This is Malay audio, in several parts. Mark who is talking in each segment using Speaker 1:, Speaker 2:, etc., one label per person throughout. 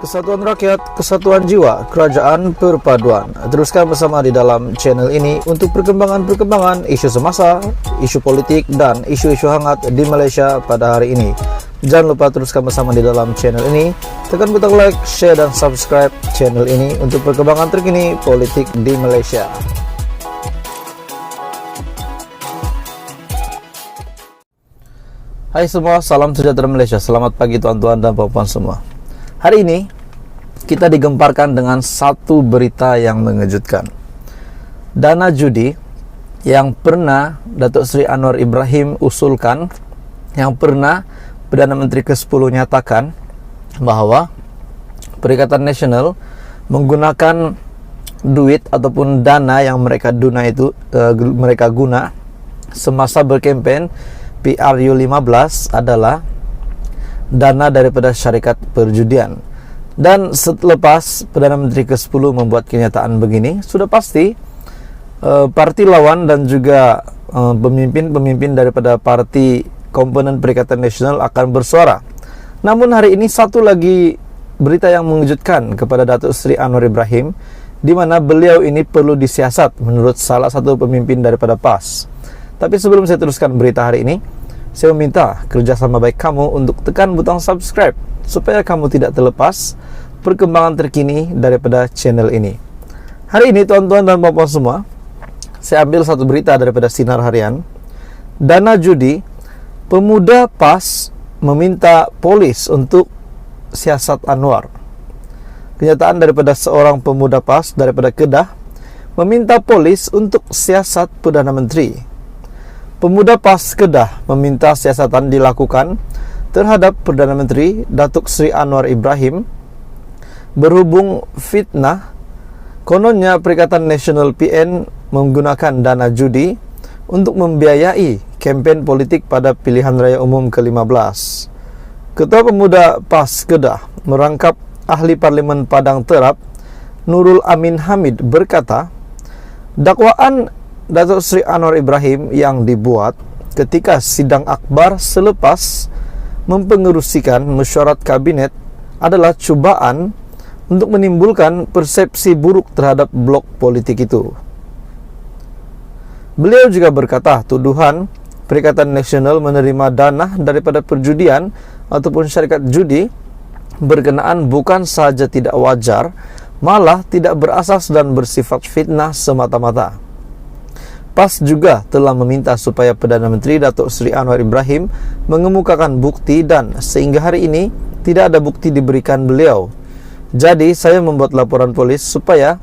Speaker 1: Kesatuan rakyat, kesatuan jiwa, kerajaan perpaduan. Teruskan bersama di dalam channel ini untuk perkembangan-perkembangan isu semasa, isu politik, dan isu-isu hangat di Malaysia pada hari ini. Jangan lupa teruskan bersama di dalam channel ini. Tekan butang like, share, dan subscribe channel ini untuk perkembangan terkini politik di Malaysia. Hai semua, salam sejahtera Malaysia. Selamat pagi tuan-tuan dan puan-puan semua. Hari ini kita digemparkan dengan satu berita yang mengejutkan. Dana judi yang pernah Datuk Seri Anwar Ibrahim usulkan, yang pernah Perdana Menteri ke-10 nyatakan bahawa Perikatan Nasional menggunakan duit ataupun dana yang mereka guna semasa berkempen PRU15 adalah dana daripada syarikat perjudian. Dan selepas Perdana Menteri ke-10 membuat kenyataan begini, sudah pasti parti lawan dan juga pemimpin-pemimpin daripada parti komponen Perikatan Nasional akan bersuara. Namun hari ini satu lagi berita yang mengejutkan kepada Datuk Seri Anwar Ibrahim, di mana beliau ini perlu disiasat menurut salah satu pemimpin daripada PAS. Tapi sebelum saya teruskan berita hari ini, saya meminta kerjasama baik kamu untuk tekan butang subscribe supaya kamu tidak terlepas perkembangan terkini daripada channel ini. Hari ini tuan-tuan dan puan-puan semua, saya ambil satu berita daripada Sinar Harian. Dana judi, pemuda PAS meminta polis untuk siasat Anwar. Kenyataan daripada seorang pemuda PAS daripada Kedah meminta polis untuk siasat Perdana Menteri. Pemuda PAS Kedah meminta siasatan dilakukan terhadap Perdana Menteri Datuk Seri Anwar Ibrahim berhubung fitnah kononnya Perikatan Nasional PN menggunakan dana judi untuk membiayai kempen politik pada pilihan raya umum ke-15. Ketua Pemuda PAS Kedah merangkap Ahli Parlimen Padang Terap Nurul Amin Hamid berkata, dakwaan Datuk Seri Anwar Ibrahim yang dibuat ketika sidang akbar selepas mempengerusikan mesyuarat kabinet adalah cubaan untuk menimbulkan persepsi buruk terhadap blok politik itu. Beliau juga berkata tuduhan Perikatan Nasional menerima dana daripada perjudian ataupun syarikat judi berkenaan bukan sahaja tidak wajar, malah tidak berasas dan bersifat fitnah semata-mata. PAS juga telah meminta supaya Perdana Menteri Datuk Seri Anwar Ibrahim mengemukakan bukti dan sehingga hari ini tidak ada bukti diberikan beliau. Jadi saya membuat laporan polis supaya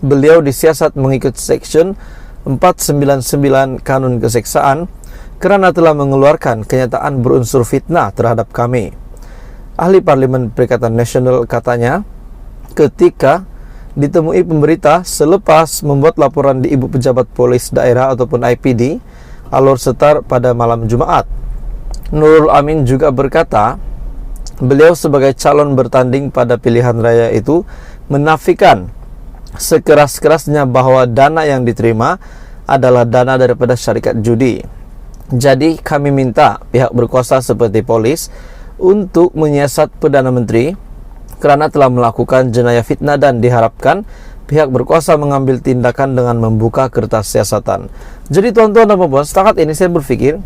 Speaker 1: beliau disiasat mengikut Seksyen 499 Kanun Keseksaan kerana telah mengeluarkan kenyataan berunsur fitnah terhadap kami. Ahli Parlimen Perikatan Nasional katanya ketika ditemui pemberita selepas membuat laporan di Ibu Pejabat Polis Daerah ataupun IPD Alor Setar pada malam Jumaat. Nurul Amin juga berkata beliau sebagai calon bertanding pada pilihan raya itu menafikan sekeras-kerasnya bahawa dana yang diterima adalah dana daripada syarikat judi. Jadi kami minta pihak berkuasa seperti polis untuk menyiasat Perdana Menteri kerana telah melakukan jenayah fitnah dan diharapkan pihak berkuasa mengambil tindakan dengan membuka kertas siasatan. Jadi tuan-tuan dan puan-puan, setakat ini saya berfikir,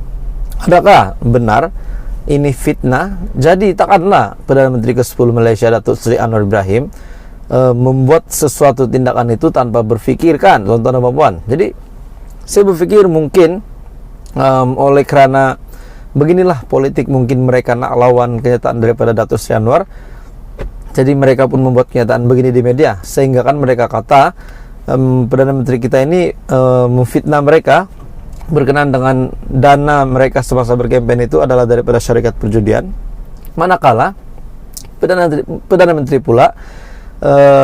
Speaker 1: adakah benar ini fitnah? Jadi takkanlah Perdana Menteri ke-10 Malaysia Datuk Seri Anwar Ibrahim membuat sesuatu tindakan itu tanpa berfikir, kan tuan-tuan dan puan-puan. Jadi saya berfikir mungkin oleh kerana beginilah politik, mungkin mereka nak lawan kenyataan daripada Datuk Seri Anwar. Jadi mereka pun membuat kenyataan begini di media, sehingga kan mereka kata Perdana Menteri kita ini memfitnah mereka berkenaan dengan dana mereka semasa berkempen itu adalah daripada syarikat perjudian. Manakala Perdana Menteri pula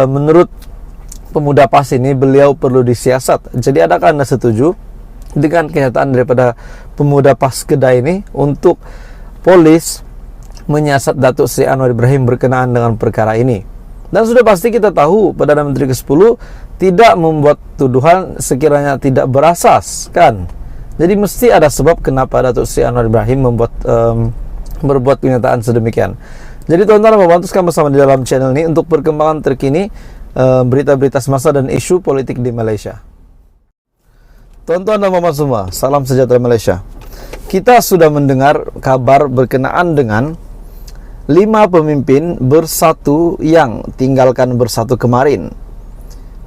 Speaker 1: menurut pemuda PAS ini beliau perlu disiasat. Jadi adakah anda setuju dengan kenyataan daripada pemuda PAS Kedah ini untuk polis menyiasat Datuk Seri Anwar Ibrahim berkenaan dengan perkara ini? Dan sudah pasti kita tahu Perdana Menteri ke-10 tidak membuat tuduhan sekiranya tidak berasas, kan? Jadi mesti ada sebab kenapa Datuk Seri Anwar Ibrahim berbuat kenyataan sedemikian. Jadi tuan-tuan dan teruskan bersama di dalam channel ini untuk perkembangan terkini berita-berita semasa dan isu politik di Malaysia. Tuan-tuan dan puan semua, salam sejahtera Malaysia. Kita sudah mendengar kabar berkenaan dengan 5 pemimpin bersatu yang tinggalkan bersatu kemarin.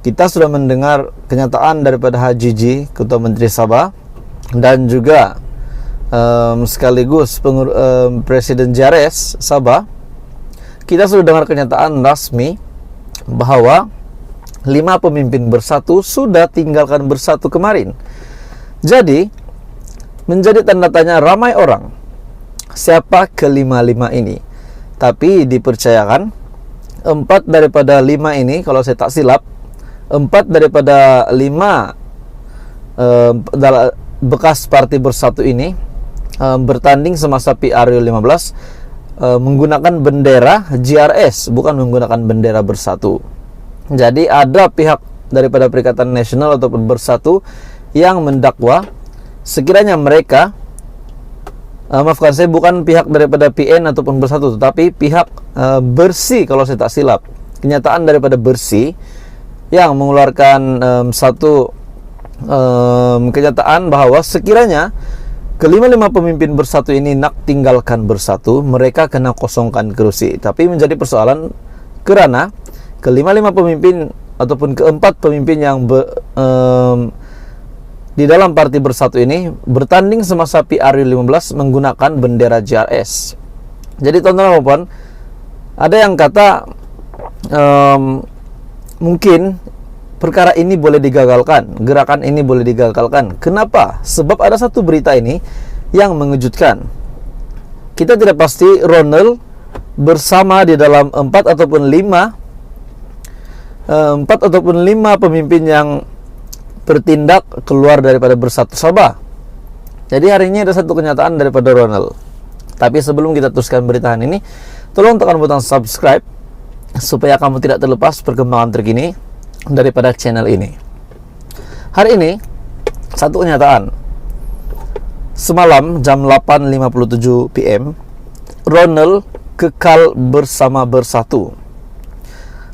Speaker 1: Kita sudah mendengar kenyataan daripada Haji G, Ketua Menteri Sabah, dan juga sekaligus Presiden JRS Sabah. Kita sudah dengar kenyataan rasmi bahwa 5 pemimpin bersatu sudah tinggalkan bersatu kemarin. Jadi, menjadi tanda tanya ramai orang, siapa kelima-lima ini? Tapi dipercayakan 4 daripada 5 ini, kalau saya tak silap, 4 daripada 5 bekas parti bersatu ini bertanding semasa PRU 15 menggunakan bendera JRS, bukan menggunakan bendera bersatu. Jadi ada pihak daripada Perikatan Nasional ataupun bersatu yang mendakwa sekiranya mereka, maafkan saya, bukan pihak daripada PN ataupun bersatu, tetapi pihak Bersih kalau saya tak silap. Kenyataan daripada Bersih yang mengeluarkan satu kenyataan bahwa sekiranya kelima-lima pemimpin bersatu ini nak tinggalkan bersatu, mereka kena kosongkan kerusi. Tapi menjadi persoalan kerana kelima-lima pemimpin ataupun keempat pemimpin yang di dalam parti bersatu ini bertanding semasa PRU 15 menggunakan bendera JRS. Jadi tuan-tuan dan puan, ada yang kata mungkin perkara ini boleh digagalkan, gerakan ini boleh digagalkan. Kenapa? Sebab ada satu berita ini yang mengejutkan. Kita tidak pasti Ronald bersama di dalam 4 ataupun 5 pemimpin yang bertindak keluar daripada Bersatu Sabah. Jadi hari ini ada satu kenyataan daripada Ronald. Tapi sebelum kita teruskan beritaan ini, tolong tekan butang subscribe supaya kamu tidak terlepas perkembangan terkini daripada channel ini. Hari ini satu kenyataan. Semalam jam 8.57 PM, Ronald kekal bersama Bersatu.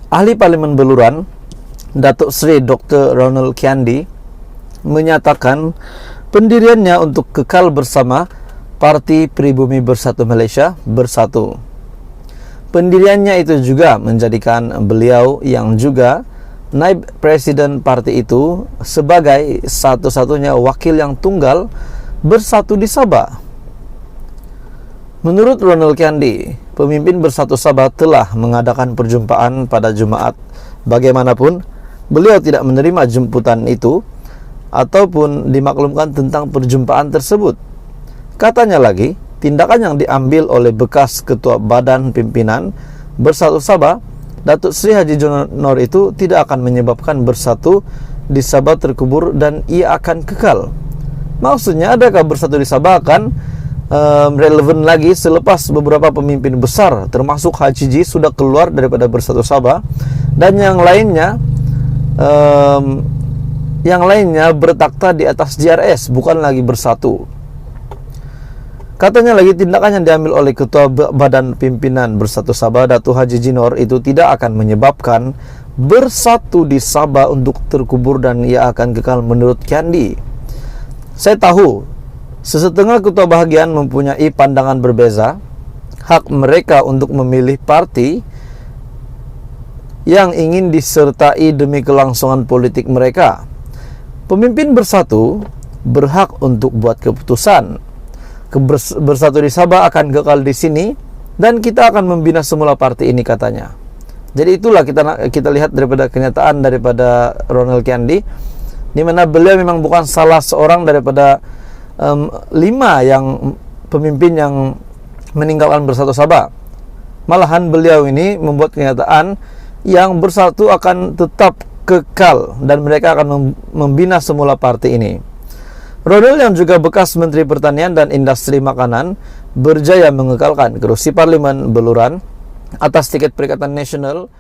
Speaker 1: Ahli Parlimen Beluran Datuk Seri Dr. Ronald Kiandi menyatakan pendiriannya untuk kekal bersama Parti Pribumi Bersatu Malaysia Bersatu. Pendiriannya itu juga menjadikan beliau yang juga naib presiden parti itu sebagai satu-satunya wakil yang tunggal bersatu di Sabah. Menurut Ronald Kiandi, pemimpin Bersatu Sabah telah mengadakan perjumpaan pada Jumaat. Bagaimanapun, beliau tidak menerima jemputan itu ataupun dimaklumkan tentang perjumpaan tersebut. Katanya lagi, tindakan yang diambil oleh bekas Ketua Badan Pimpinan Bersatu Sabah, Datuk Seri Haji Johor itu tidak akan menyebabkan Bersatu di Sabah terkubur dan ia akan kekal. Maksudnya, adakah Bersatu di Sabah akan relevan lagi selepas beberapa pemimpin besar termasuk Haji G sudah keluar daripada Bersatu Sabah dan yang lainnya bertakhta di atas JRS, bukan lagi Bersatu. Katanya lagi, tindakan yang diambil oleh Ketua Badan Pimpinan Bersatu Sabah, Datuk Haji Johor itu tidak akan menyebabkan Bersatu di Sabah untuk terkubur dan ia akan kekal menurut Kiandi. Saya tahu sesetengah ketua bahagian mempunyai pandangan berbeza. Hak mereka untuk memilih parti yang ingin disertai demi kelangsungan politik mereka. Pemimpin Bersatu berhak untuk buat keputusan. Bersatu di Sabah akan kekal di sini dan kita akan membina semula parti ini, katanya. Jadi itulah kita lihat daripada kenyataan daripada Ronald Kiandi, di mana beliau memang bukan salah seorang daripada 5 yang pemimpin yang meninggalkan Bersatu Sabah. Malahan beliau ini membuat kenyataan yang Bersatu akan tetap kekal dan mereka akan membina semula parti ini. Ronald yang juga bekas Menteri Pertanian dan Industri Makanan berjaya mengekalkan kerusi Parlimen Beluran atas tiket Perikatan Nasional.